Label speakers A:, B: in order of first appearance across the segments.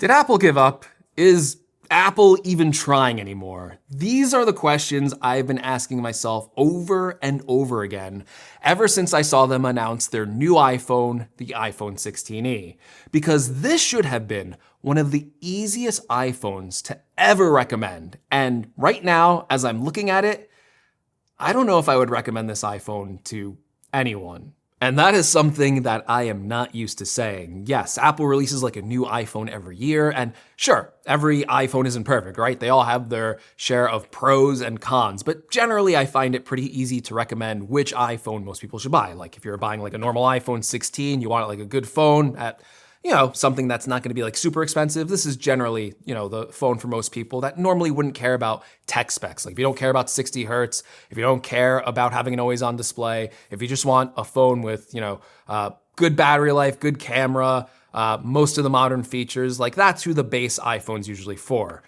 A: Did Apple give up? Is Apple even trying anymore? These are the questions I've been asking myself over and over again ever since I saw them announce their new iPhone, the iPhone 16e. Because this should have been one of the easiest iPhones to ever recommend. And right now, as I'm looking at it, I don't know if I would recommend this iPhone to anyone. And that is something that I am not used to saying. Yes, Apple releases like a new iPhone every year, and sure, every iPhone isn't perfect, right? They all have their share of pros and cons, but generally I find it pretty easy to recommend which iPhone most people should buy. Like if you're buying like a normal iPhone 16, you want like a good phone at something that's not gonna be like super expensive. This is generally, the phone for most people that normally wouldn't care about tech specs. Like if you don't care about 60 hertz, if you don't care about having an always on display, if you just want a phone with, good battery life, good camera, most of the modern features, like that's who the base iPhone's usually for.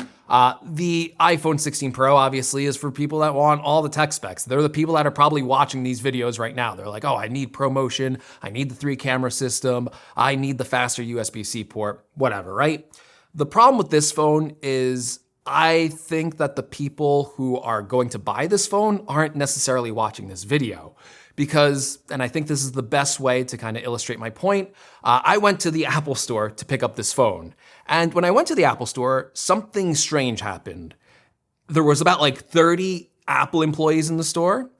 A: The iPhone 16 Pro obviously is for people that want all the tech specs. They're the people that are probably watching these videos right now. They're like, oh, I need ProMotion, I need the 3-camera system, I need the faster USB-C port, whatever, right? The problem with this phone is I think that the people who are going to buy this phone aren't necessarily watching this video. Because, and I think this is the best way to kind of illustrate my point, I went to the Apple Store to pick up this phone. And when I went to the Apple Store, something strange happened. There was about like 30 Apple employees in the store,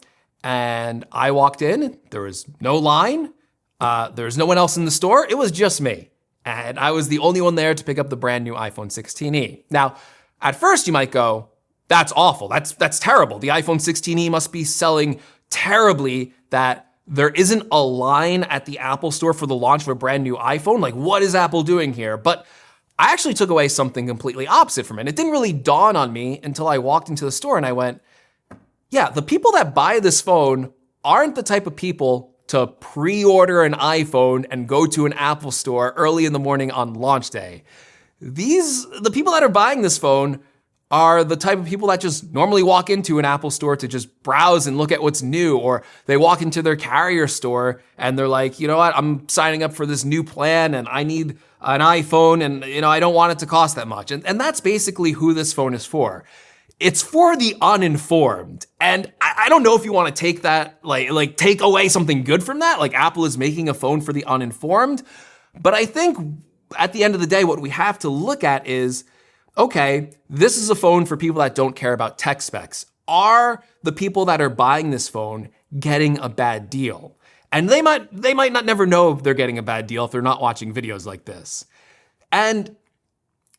A: and I walked in, there was no line, there was no one else in the store, it was just me. And I was the only one there to pick up the brand new iPhone 16e. Now, at first you might go, that's awful, that's terrible. The iPhone 16e must be selling terribly that there isn't a line at the Apple Store for the launch of a brand new iPhone. Like, what is Apple doing here? But I actually took away something completely opposite from it. It didn't really dawn on me until I walked into the store and I went, yeah, the people that buy this phone aren't the type of people to pre-order an iPhone and go to an Apple Store early in the morning on launch day. The people that are buying this phone are the type of people that just normally walk into an Apple Store to just browse and look at what's new, or they walk into their carrier store and they're like, you know what, I'm signing up for this new plan and I need an iPhone and I don't want it to cost that much. And that's basically who this phone is for. It's for the uninformed. And I don't know if you want to take that, like take away something good from that, like Apple is making a phone for the uninformed. But I think at the end of the day, what we have to look at is, okay, this is a phone for people that don't care about tech specs. Are the people that are buying this phone getting a bad deal? And they might not never know they're getting a bad deal if they're not watching videos like this. And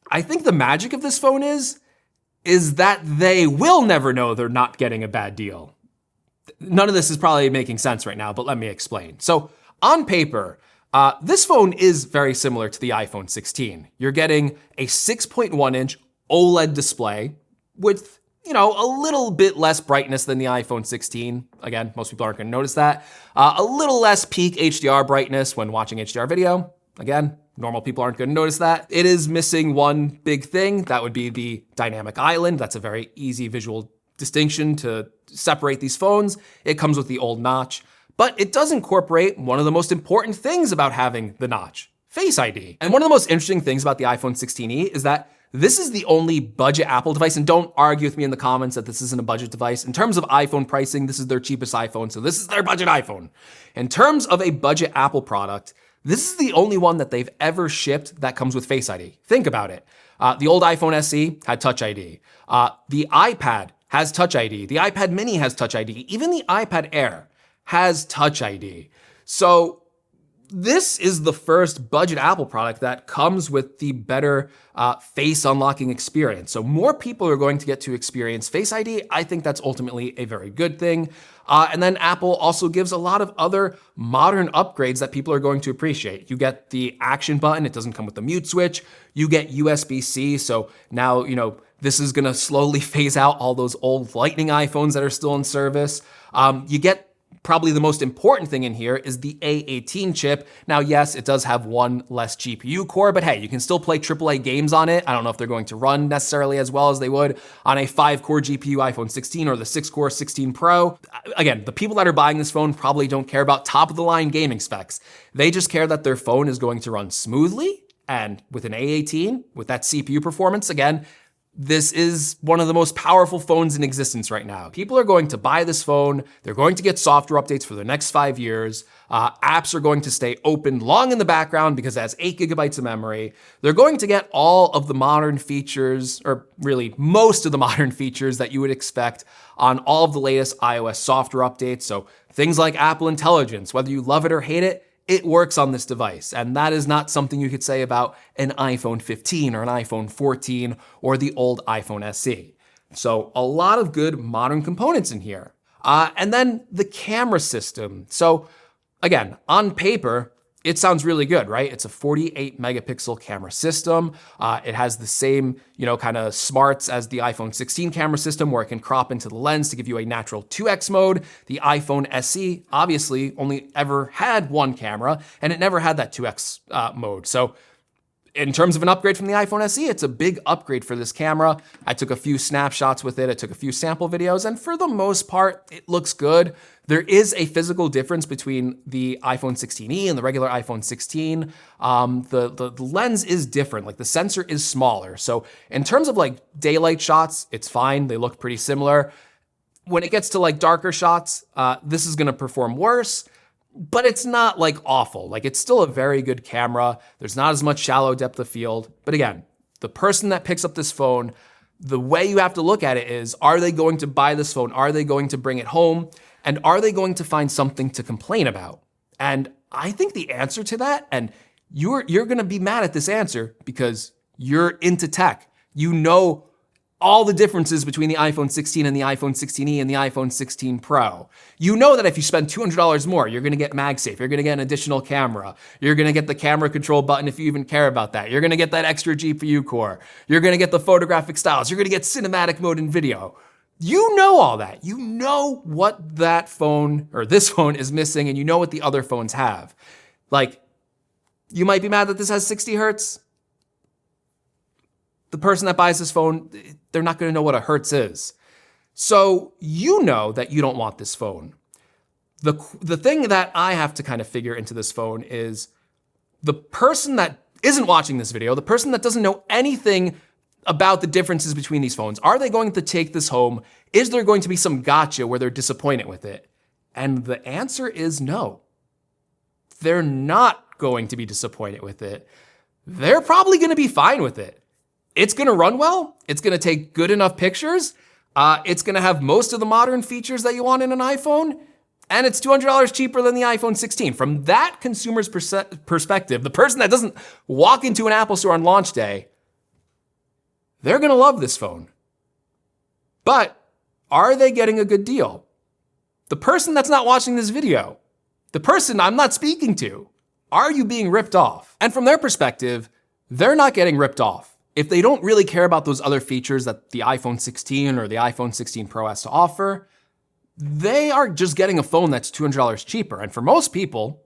A: I think the magic of this phone is that they will never know they're not getting a bad deal. None of this is probably making sense right now, but let me explain. So on paper, this phone is very similar to the iPhone 16. You're getting a 6.1-inch OLED display with, a little bit less brightness than the iPhone 16. Again, most people aren't gonna notice that. A little less peak HDR brightness when watching HDR video. Again, normal people aren't gonna notice that. It is missing one big thing. That would be the dynamic island. That's a very easy visual distinction to separate these phones. It comes with the old notch. But it does incorporate one of the most important things about having the notch, Face ID. And one of the most interesting things about the iPhone 16e is that this is the only budget Apple device, and don't argue with me in the comments that this isn't a budget device. In terms of iPhone pricing, this is their cheapest iPhone, so this is their budget iPhone. In terms of a budget Apple product, this is the only one that they've ever shipped that comes with Face ID. Think about it. The old iPhone SE had Touch ID. The iPad has Touch ID. The iPad mini has Touch ID. Even the iPad Air has Touch ID. So this is the first budget Apple product that comes with the better face unlocking experience. So more people are going to get to experience Face ID. I think that's ultimately a very good thing. And then Apple also gives a lot of other modern upgrades that people are going to appreciate. You get the action button. It doesn't come with the mute switch. You get USB-C. So now, this is gonna slowly phase out all those old Lightning iPhones that are still in service. You get probably the most important thing in here is the A18 chip. Now, yes, it does have one less GPU core, but hey, you can still play AAA games on it. I don't know if they're going to run necessarily as well as they would on a 5-core GPU iPhone 16 or the 6-core 16 Pro. Again, the people that are buying this phone probably don't care about top-of-the-line gaming specs. They just care that their phone is going to run smoothly And with an A18, with that CPU performance, again, this is one of the most powerful phones in existence right now. People are going to buy this phone. They're going to get software updates for the next 5 years. Apps are going to stay open long in the background because it has 8 gigabytes of memory. They're going to get all of the modern features, or really most of the modern features that you would expect on all of the latest iOS software updates. So things like Apple Intelligence, whether you love it or hate it, it works on this device. And that is not something you could say about an iPhone 15 or an iPhone 14 or the old iPhone SE. So a lot of good modern components in here. And then the camera system. So again, on paper, it sounds really good, right? It's a 48 megapixel camera system. It has the same, kind of smarts as the iPhone 16 camera system, where it can crop into the lens to give you a natural 2x mode. The iPhone SE obviously only ever had one camera, and it never had that 2x mode. So in terms of an upgrade from the iPhone SE, it's a big upgrade for this camera. I took a few snapshots with it. I took a few sample videos, and for the most part, it looks good. There is a physical difference between the iPhone 16e and the regular iPhone 16. The lens is different, like the sensor is smaller. So in terms of like daylight shots, it's fine. They look pretty similar. When it gets to like darker shots, this is gonna perform worse. But it's not like awful. Like it's still a very good camera. There's not as much shallow depth of field. But again, the person that picks up this phone, the way you have to look at it is, are they going to buy this phone? Are they going to bring it home? And are they going to find something to complain about? And I think the answer to that, and you're gonna be mad at this answer because you're into tech. You know all the differences between the iPhone 16 and the iPhone 16e and the iPhone 16 Pro. You know that if you spend $200 more, you're gonna get MagSafe, you're gonna get an additional camera, you're gonna get the camera control button if you even care about that, you're gonna get that extra GPU core, you're gonna get the photographic styles, you're gonna get cinematic mode in video. You know all that. You know what that phone, or this phone, is missing, and you know what the other phones have. Like, you might be mad that this has 60 hertz. The person that buys this phone, they're not gonna know what a hertz is. So you know that you don't want this phone. The thing that I have to kind of figure into this phone is the person that isn't watching this video, the person that doesn't know anything about the differences between these phones, are they going to take this home? Is there going to be some gotcha where they're disappointed with it? And the answer is no. They're not going to be disappointed with it. They're probably gonna be fine with it. It's gonna run well, it's gonna take good enough pictures, it's gonna have most of the modern features that you want in an iPhone, and it's $200 cheaper than the iPhone 16. From that consumer's perspective, the person that doesn't walk into an Apple store on launch day, they're gonna love this phone. But are they getting a good deal? The person that's not watching this video, the person I'm not speaking to, are you being ripped off? And from their perspective, they're not getting ripped off. If they don't really care about those other features that the iPhone 16 or the iPhone 16 Pro has to offer, they are just getting a phone that's $200 cheaper. And for most people,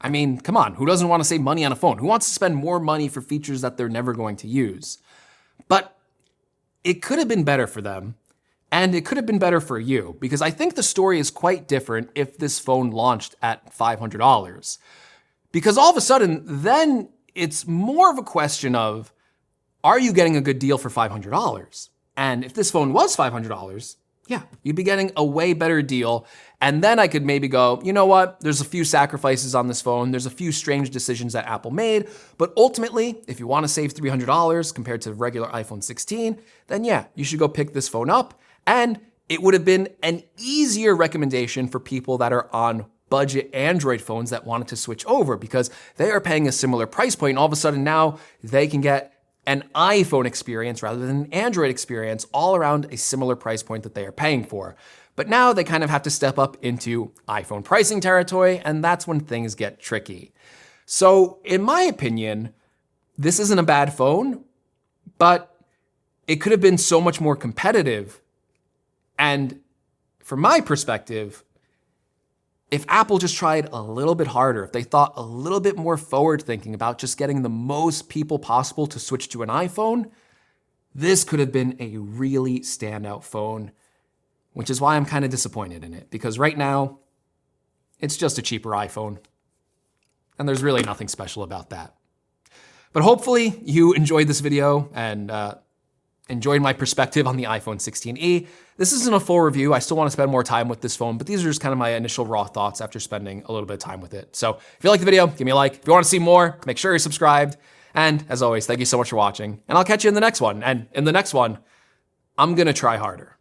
A: I mean, come on, who doesn't want to save money on a phone? Who wants to spend more money for features that they're never going to use? But it could have been better for them, and it could have been better for you, because I think the story is quite different if this phone launched at $500. Because all of a sudden, then it's more of a question of, are you getting a good deal for $500? And if this phone was $500, yeah, you'd be getting a way better deal. And then I could maybe go, you know what? There's a few sacrifices on this phone. There's a few strange decisions that Apple made. But ultimately, if you want to save $300 compared to the regular iPhone 16, then yeah, you should go pick this phone up. And it would have been an easier recommendation for people that are on budget Android phones that wanted to switch over, because they are paying a similar price point. And all of a sudden now they can get an iPhone experience rather than an Android experience all around a similar price point that they are paying for. But now they kind of have to step up into iPhone pricing territory, and that's when things get tricky. So in my opinion, this isn't a bad phone, but it could have been so much more competitive. And from my perspective, if Apple just tried a little bit harder, if they thought a little bit more forward thinking about just getting the most people possible to switch to an iPhone, this could have been a really standout phone, which is why I'm kind of disappointed in it, because right now it's just a cheaper iPhone, and there's really nothing special about that. But hopefully you enjoyed this video and enjoyed my perspective on the iPhone 16e. This isn't a full review. I still want to spend more time with this phone, but these are just kind of my initial raw thoughts after spending a little bit of time with it. So if you like the video, give me a like. If you want to see more, make sure you're subscribed. And as always, thank you so much for watching, and I'll catch you in the next one. And in the next one, I'm gonna try harder.